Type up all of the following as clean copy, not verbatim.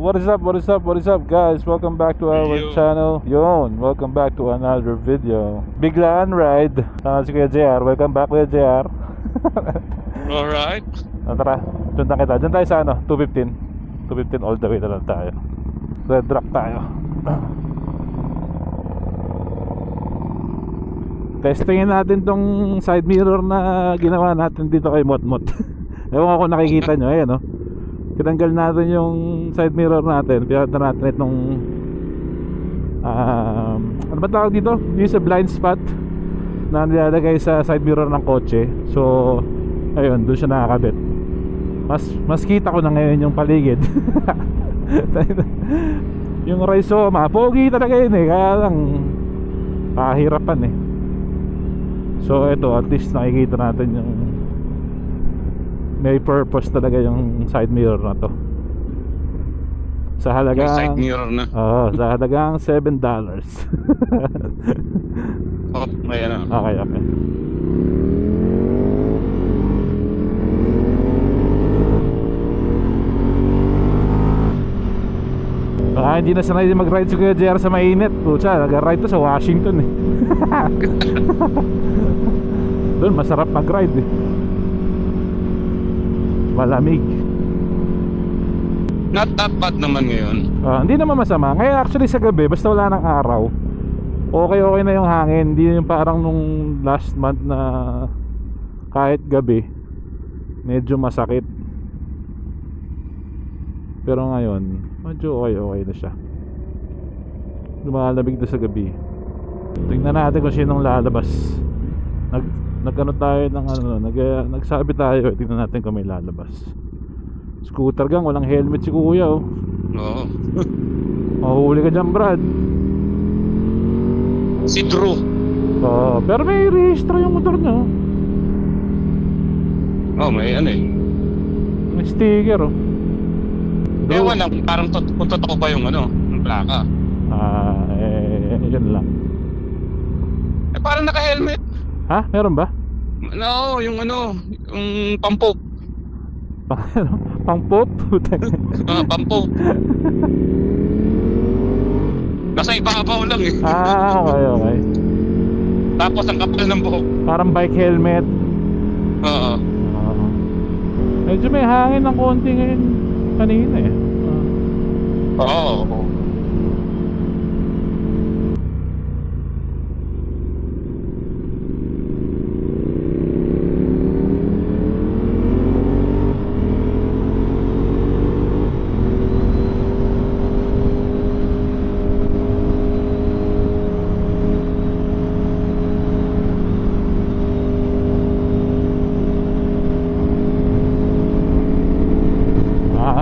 What is up? What is up? What is up, guys? Welcome back to our channel. Yon, welcome back to another video. Biglaan ride. Sama si Kuya JR. Welcome back, Kuya JR. Alright. Tara, punta kita. Diyan tayo sa ano, 215. 215 all the way na lang tayo. Red rock tayo. Testingin natin tong side mirror na ginawa natin dito kay Motmot. Ewan ko kung nakikita nyo, ayan o. Tinanggal natin yung side mirror natin. Pinata natin itong ano ba tawag dito? Yung sa blind spot na nilalagay sa side mirror ng kotse. So ayun, doon siya nakakabit. Mas kita ko na ngayon yung paligid. Yung Rizoma, pogi talaga yun eh. Kaya lang kahirapan eh. So ito, at least nakikita natin yung may purpose talaga yung side mirror na to. Sa halagang yung side mirror na. Sa halagang $7. Oh, ayan na. Okay. Hindi na sanay mag-ride si Kuya JR sa mainit. Pucha, nag-ride to sa Washington eh. Doon masarap mag-ride eh. Malamig. Not that bad naman ngayon. Hindi naman masama. Ngayon actually sa gabi, basta wala ng araw, okay na yung hangin. Hindi yung parang nung last month na kahit gabi medyo masakit. Pero ngayon medyo okay na siya. Lumalamig na sa gabi. Tingnan natin kung sinong lalabas. Nagano tayo ng nagsabi tayo, tingnan natin kung may lalabas. Scooter gang, walang helmet si Kuya oh. Oo. Mahuli ka dyan, Brad. Si Drew. Pero may rehistro yung motor niya. May ano eh. May sticker oh. Ewan lang, parang kung totoo pa yung yung plaka. Yan lang. Parang naka-helmet. Ha? Meron ba? No, yung yung pampop. Pang-pop? Pampop. Nasa ibabaw lang eh. Okay. Tapos ang kapal ng buhok. Parang bike helmet. Oo. Medyo may hangin ng konti ngayon kanina eh. Oo.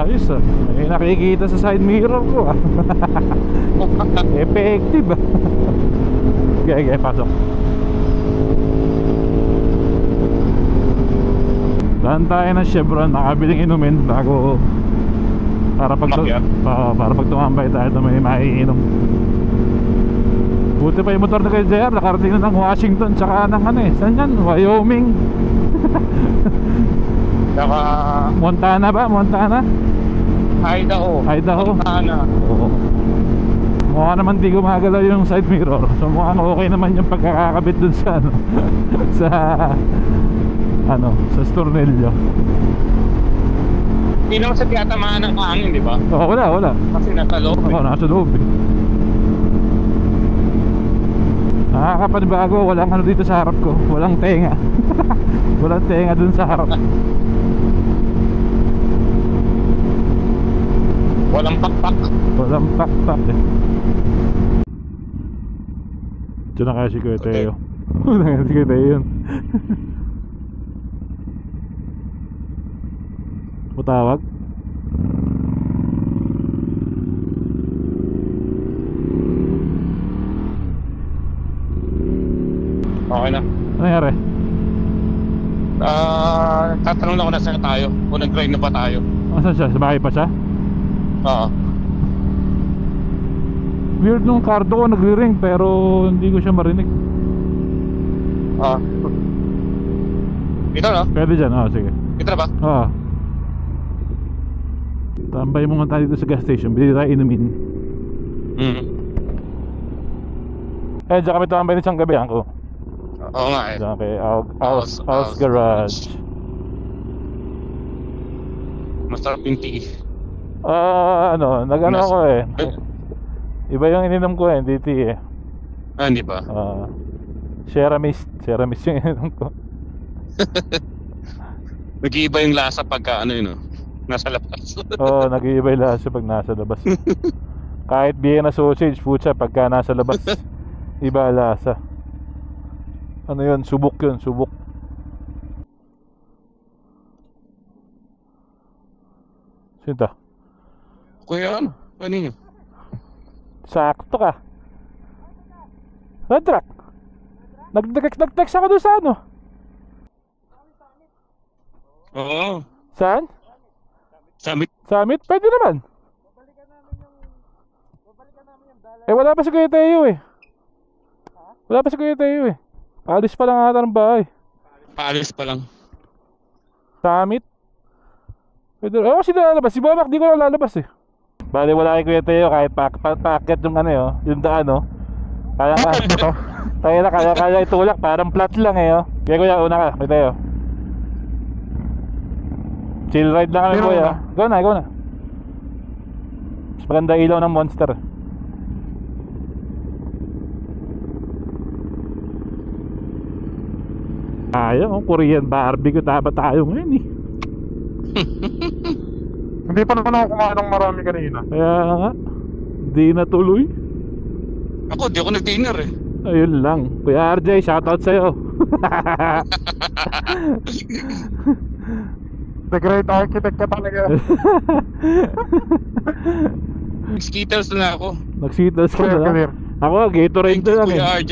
Ayos ah. May nakikita sa side mirror ko ah. Effective ah. Okay, pasok. Dahan tayo ng Chevron, nakabiling inumin bago para pag tumambay tayo may maiinom. Buti pa yung motor na kay JR, nakarating na ng Washington tsaka ng saan yan? Wyoming. Saka Montana ba? Idaho. Montana. Oo. Mukha naman di gumagalaw yung side mirror. So mukhang okay naman yung pagkakakabit dun sa sa stornilyo. Hindi naman sa tiyatamaan ng hangin, di ba? Wala. Kasi nasa loob eh. Nasa loob eh. Nakakapanibago, walang dito sa harap ko. Walang tenga. Walang tenga dun sa harap. Walang pakpak eh. Diyan na kaya si Kuya Teo. Si Kuya Teo yun. Matawag? Okay na. Ano nangyari? Tatanong lang ako na saan tayo. Kung nag-drive na pa tayo. Saan siya? Sa bahay pa siya? Oo. Weird nung cardo ko nagre-ring pero hindi ko siya marinig. Dito no? Pwede dyan, sige. Dito na ba? Tambay muna tayo dito sa gas station. Bili tayo inumin. Diyan kami tambay na siyang gabi ko. Oo nga eh. Diyan kay House Garage. Masarap yung tea. Nag-ano ako eh. Iba yung ininom ko eh, hindi tea eh. Hindi ba? Ceramists yung ininom ko. Nag-iiba yung lasa pagka nasa labas. Oo, nag-iiba yung lasa pag nasa labas. Kahit Vienna sausage, putya, pagka nasa labas, iba lasa. Ano yun? Subok yun, subok. Sino ta? Kuya kanino? Sakto ka. Nadrak. Nag-text ako doon sa ano? Oo. Saan? Summit? Pwede naman. Wala pa si Kuya Teo eh. Alis pa lang ata ng bahay. Paalis pa lang. Summit? Pwede. Kasi lalabas. Si Bomac di ko na lalabas eh. Bale wala kay Kuya Teo kahit packet yung yung daan Kaya kaya itulak. Parang flat lang Kaya Kuya, una ka. Kuya Teo. Chill ride lang kami Kuya. Go na. Mas maganda ilaw ng Monster. Korean barbecue dapat tayo ngayon eh. Hindi pa naman ako kumain ng marami kanina. Kaya nga, di natuloy. Ako, di ako nag-dinner eh. Ayun lang. Kuya RJ, shoutout sa'yo. The great architect ka talaga. Skittles na ako. Nag-Skittles ka na lang. Clear. Ako, Gatorade na lang Kuya RJ.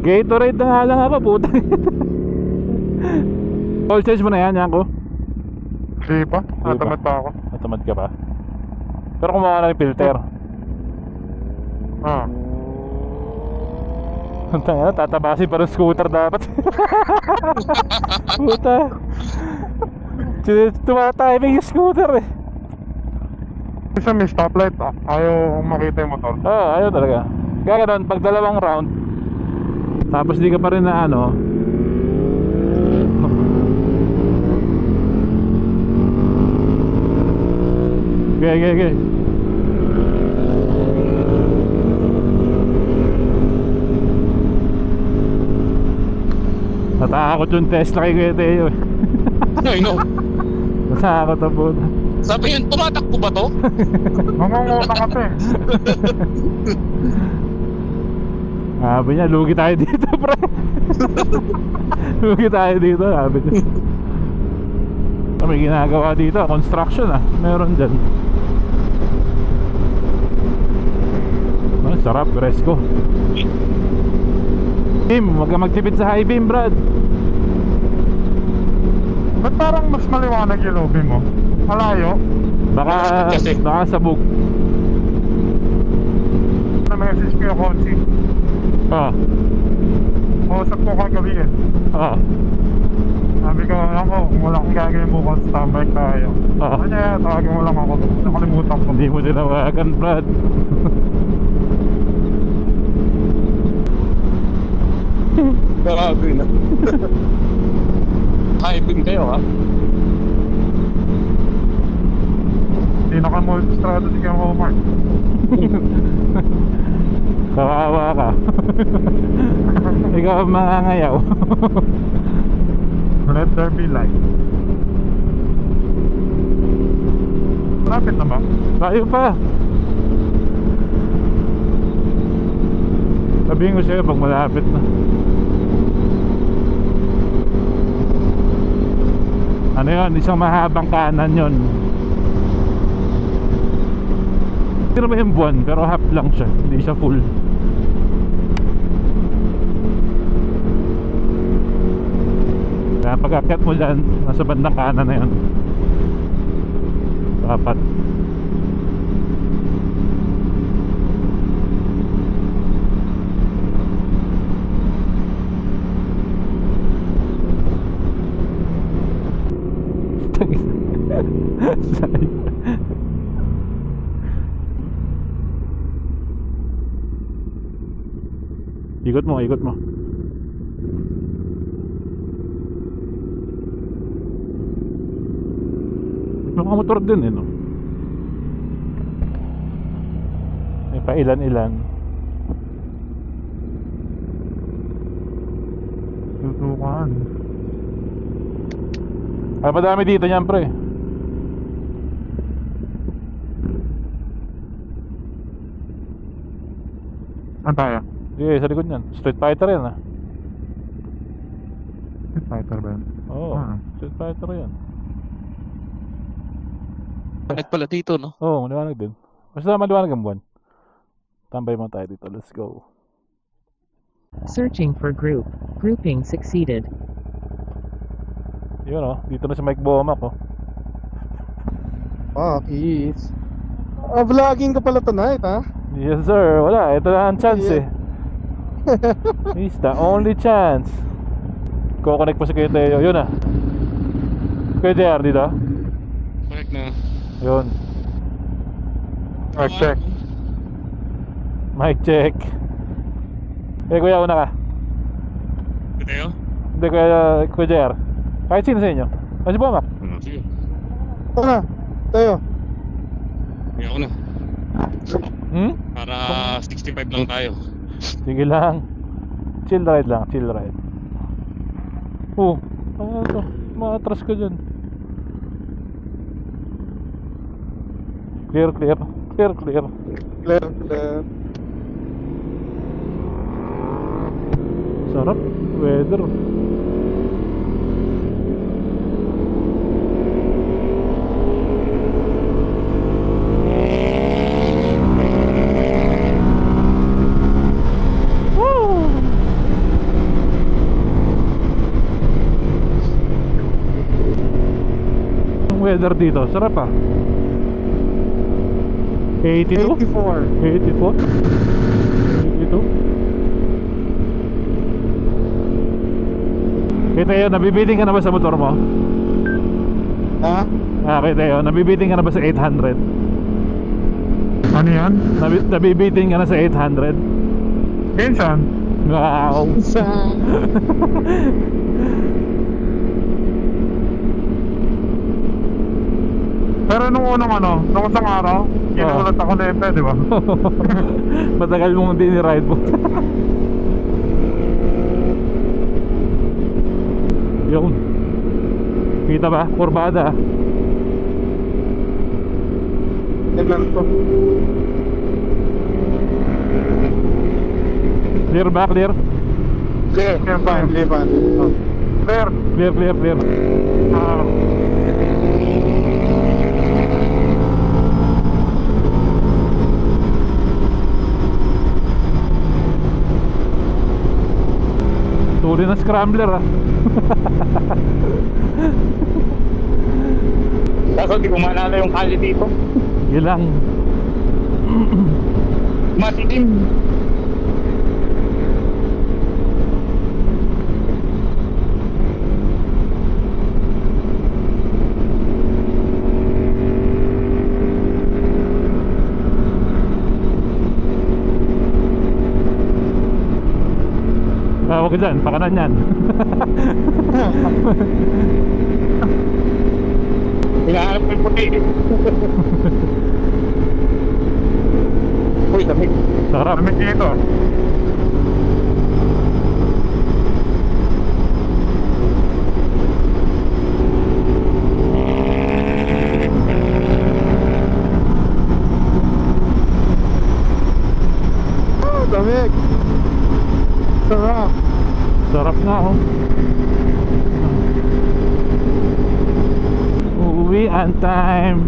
Gatorade na nga lang ako, puta. All change mo na yan ko. Hindi pa, natamad pa ako. Natamad ka pa. Pero kumuha na yung filter. Tatabasin pa ng scooter dapat. Puta. Tumatiming yung scooter eh. Isa may stoplight ayaw makita yung motor. Ayaw talaga. Kaya ganun, pag dalawang round tapos di ka pa rin na Okay. Natakot yung Tesla kay Kuya Teo eh. I know. Natakot ang puta. Sabi yun, tumatakbo ba to? Mamanguna kasi. Sabi niya, lugi tayo dito pre. Lugi tayo dito, sabi niya. May ginagawa dito, construction meron dyan. Sarap, presko. Beam, wag ka magtipid sa high beam, Brad. Ba't parang mas maliwanag yung lobby mo? Malayo? Baka sabog. Na-message ko yung Konsi. Kausap ko kagabi Sabi ko, kung wala akong gagawin bukas, tambay tayo. Kanya, tawagin mo lang ako. Nakalimutan ko. Hindi mo tinawagan, Brad. Grabe na. High-beam kayo Hindi naka-multistrada si Kuya Omar. Kawawa ka. Ikaw ang mangangayaw. Let there be light. Malapit na ba? Tayo pa. Sabihin ko sa'yo pag malapit na. Ano yun? Isang mahabang kanan yun. Hindi naman yung buwan, pero half lang siya. Hindi siya full. Kaya pag-akyat mo dyan, nasa bandang kanan na yun. Dapat. Ikot mo, ikot mo. Nakamotor din eh, no? May pa ilan-ilan. Tutukan. Ay, madami dito niyan, pre. Saan tayo? Okay, sa likod niyan. Street Fighter yan, ah. Fighter ba yun? Oo, Ah. Street Fighter yan. Connect pala dito, no? Oo, maliwanag din. Basta maliwanag ang buwan. Tambay mo tayo dito, let's go. Searching for group. Grouping succeeded. Yun oh, dito na si Mike Bomac oh. Ah, keys. Ah, vlogging ka pala tonight, ha? Yes sir, wala, ito na ang chance eh. It's the only chance. Kukonect po si Kuya Teo, yun ah. Kuya JR dito. Correct na. Yun, Check. mic check. Eh kuya, una ka. Tayo? Hindi kuya JR. Kahit sino sa inyo. Si Bomac. Sige. Tara, tayo. Kaya ako na. Hmm? Para 65 lang tayo. Sige lang. Chill ride lang, chill ride. Oh, ano to? Maatras ka dyan. Clear, clear. Clear, clear. Clear, clear. Sarap. Weather. Ang weather dito, sarap ah. 82? 84. 84? 82? Kita yun, nabibiting ka na ba sa motor mo? Ha? Kita yun, nabibiting ka na ba sa 800? Ano yan? Nabibiting ka na sa 800? Minsan. Wow! Sa... Pero nung unang nung isang araw, ginulat ako na ito, di ba? Matagal mong hindi ni-ride mo. Yun. Kita ba? Kurbada. Tignan ko. Clear ba? Clear? Clear, fine, fine. Oh. Clear. Clear, clear, clear. Ah. Tuloy na scrambler ah. Kaso di ko maalala yung kali dito. Gilang. Matitim. Huwag ka dyan, pakanan yan. Hinahanap ko yung puti. Uy, lamig. Sarap. Lamig dito. Ah, damig. Sarap. Sarap nga oh. Uwi on time.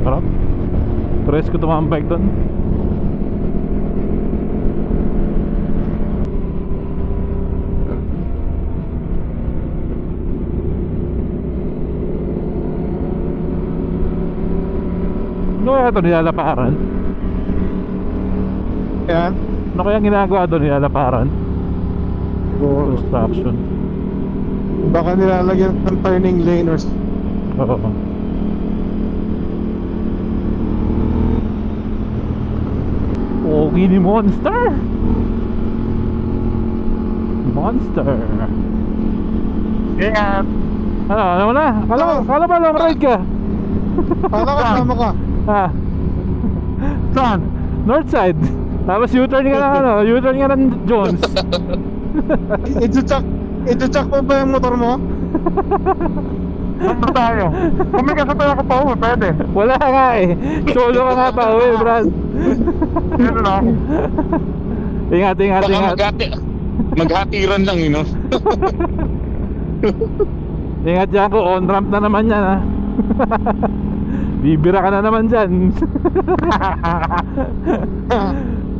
Sarap. Press ko tumambay doon. Ano kaya ito nilalaparan? Yan. Ano kaya ginagawa doon nilalaparan? Siguro. Construction. Baka nilalagyan ng turning lane or Oo. Pogi ni Monster. Monster. Ingat. Ano na? Kala ba long ride ka? Kala ka sama ka. Ha? Saan? North side. Tapos U-turn ka ng U-turn ka ng Jones. Ito-check mo ba yung motor mo? Saan ba tayo? Kung may kasabay ako pa uwi, pwede. Wala nga eh. Solo ka nga pa uwi, Brad. Yun na ako. Ingat. Baka maghatiran lang, you know? Ingat dyan ko, on ramp na naman yan ha. Bibira ka na naman dyan.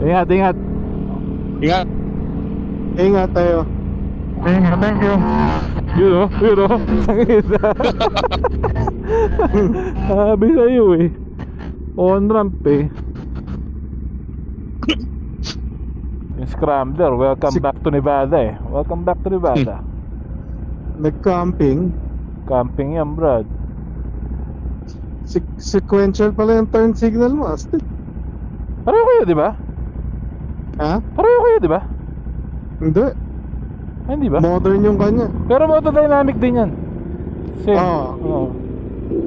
Ingat. Ingat. Ingat tayo. Ingat, thank you. Yun o. Tangina. Sabi sa'yo eh. On ramp eh. Yung Scrambler, welcome back to Nevada eh. Welcome back to Nevada. Nag-camping. Camping yan, Brad. Sequential pala yung turn signal mo, Astig. Pareho kayo, di ba? Ha? Pareho kayo, di ba? Hindi. Ay, hindi ba? Modern yung kanya. Pero motodynamic din yan. Same. Oo.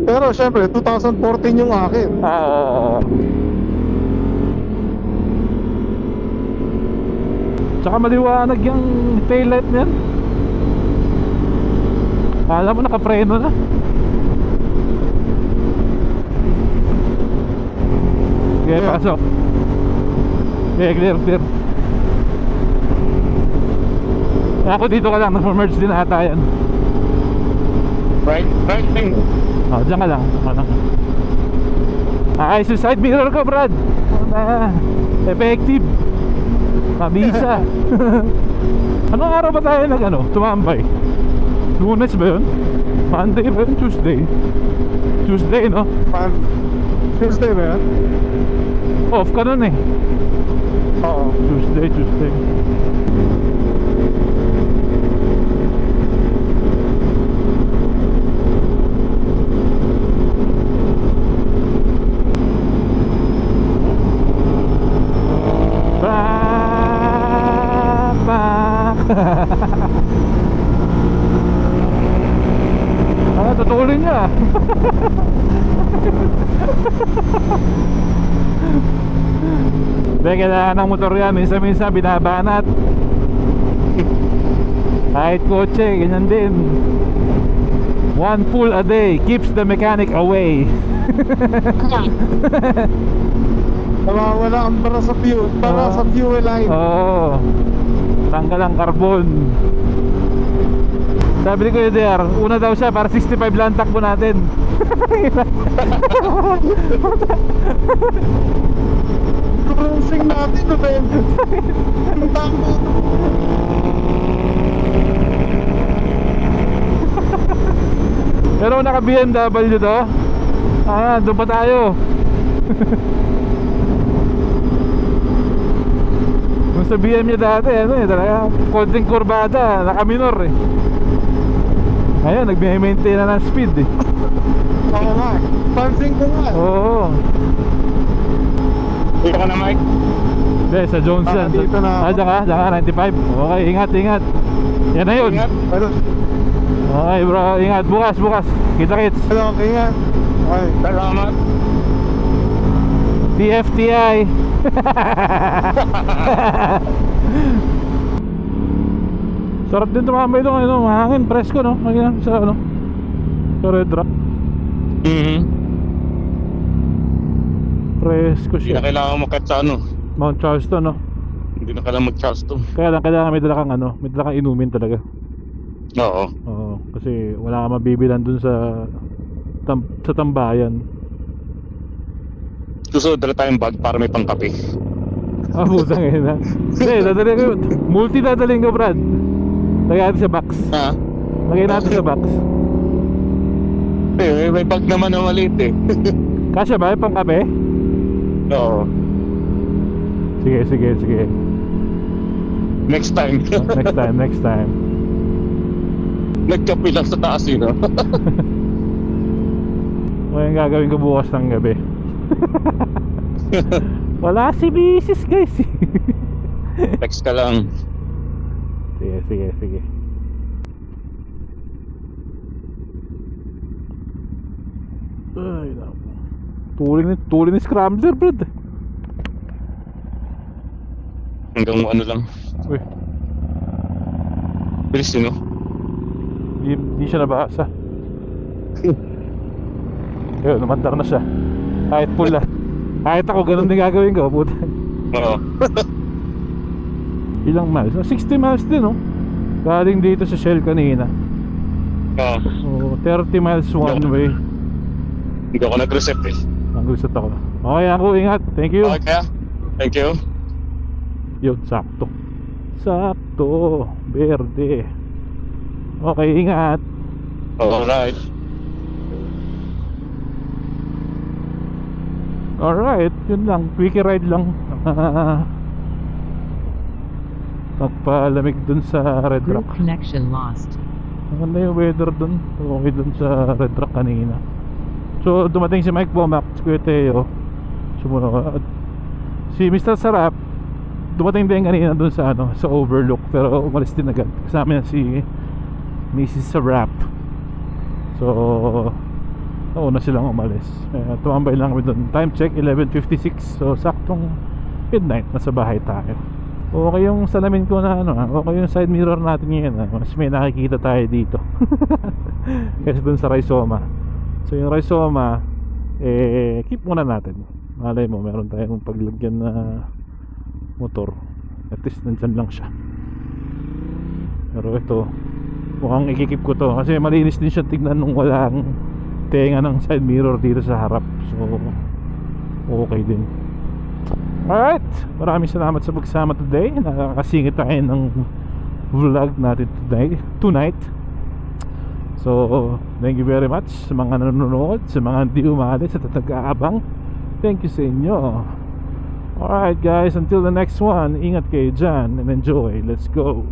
Pero syempre, 2014 yung akin. Tsaka maliwanag yung taillight niyan. Alam mo, nakapreno na. Okay, pasok. Okay, clear. Ako dito ka lang, nag-merge din ata yan. Right thing. Diyan ka lang. Ayos yung side mirror ko, Brad. Effective. Mabisa. Anong araw ba tayo tumambay? Lunes ba yun? Monday ba yun? Tuesday, no? Tuesday ba yan? Off ka nun eh. Oo. Tuesday. Tutulin niya. Kailangan ng motor yan. Minsan binabanat. Kahit kotse, ganyan din. One pull a day keeps the mechanic away. Wala ang para sa fuel line. Oo. Tanggal ang carbon. Sabi ni Kuya DR, una daw siya para 65 lang takbo natin. Cruising natin, November. Ang takbo. Pero naka BMW to. Doon pa tayo. Kung sa BM niya dati, talaga konting kurbada, naka minor eh. Ngayon, nag-maintain na ng speed eh. Oo nga, pansin ko nga. Oo. Dito ka na, Mike. Hindi, sa Jones yan. Dito na ako. Diyan ka, 95. Okay, ingat. Yan na yun. Ingat. Okay bro, ingat. Bukas. Kita-kits. Okay nga. Okay. Salamat. TFTI. Sarap din tumambay doon, mahangin, presko no, sa sa Red Rock. Presko Hindi na siya. kailangan makit sa Mount Charleston no. Hindi na kailangan mag-Charleston. Kaya lang kailangan may dala kang inumin talaga. Oo. Oo, kasi wala kang mabibilan dun sa tambayan. Susunod dala tayong bag para may pangkape. Putang ina. Hindi, dadalhin ko yun. Multi dadalhin ko, Brad. Lagay natin sa box. Ha? Lagay natin sa box. May bag naman na maliit eh. Kasya ba yung pangkape? Oo. Sige. Next time. Next time. Nagkape lang sa taas yun, no? O yung gagawin ko bukas ng gabi. Wala si misis guys. Text ka lang. Sige. Ay, naku. Tuloy ni scrambler, bro. Hanggang ano lang. Uy, Bilis yun, no? di siya nabasa. Ayun, namandar na siya. Kahit pula. Kahit ako, ganun din gagawin ko, puta. Oo. Ilang miles? 60 miles din, no? Galing dito sa Shell kanina. Oo. 30 miles one way. Hindi ako nag-recept eh. Ang gusto ako. Okay, ako, ingat. Thank you. Okay kaya? Thank you. Yun, sakto. Verde. Okay, ingat. Alright. Alright, yun lang. Quickie ride lang. Magpalamig dun sa Red Group Rock. connection lost. Maganda yung weather dun. Okay dun sa Red Rock kanina. So dumating si Mike Bomac, si Kuya Teo, sumunod. Si Mr. Sarap dumating din kanina dun sa sa Overlook, pero umalis din agad. Kasama niya si Mrs. Sarap. So na silang umalis. Tumambay lang kami dun. Time check 11:56. So saktong midnight, nasa bahay tayo. Okay yung salamin ko na okay yung side mirror natin ngayon. Mas may nakikita tayo dito. Kasi dun sa Rhizoma. So yung Rhizoma, keep muna natin. Malay mo, meron tayong paglagyan na motor. At least nandyan lang siya. Pero ito, mukhang ikikip ko to. Kasi malinis din siya tignan nung walang tenga ng side mirror dito sa harap. So, okay din. Alright, maraming salamat sa pagsama today. Nakakasingit tayo ng vlog natin tonight. So, thank you very much sa mga nanonood, sa mga hindi umalis at nag-aabang. Thank you sa inyo. Alright guys, until the next one, ingat kayo dyan and enjoy. Let's go.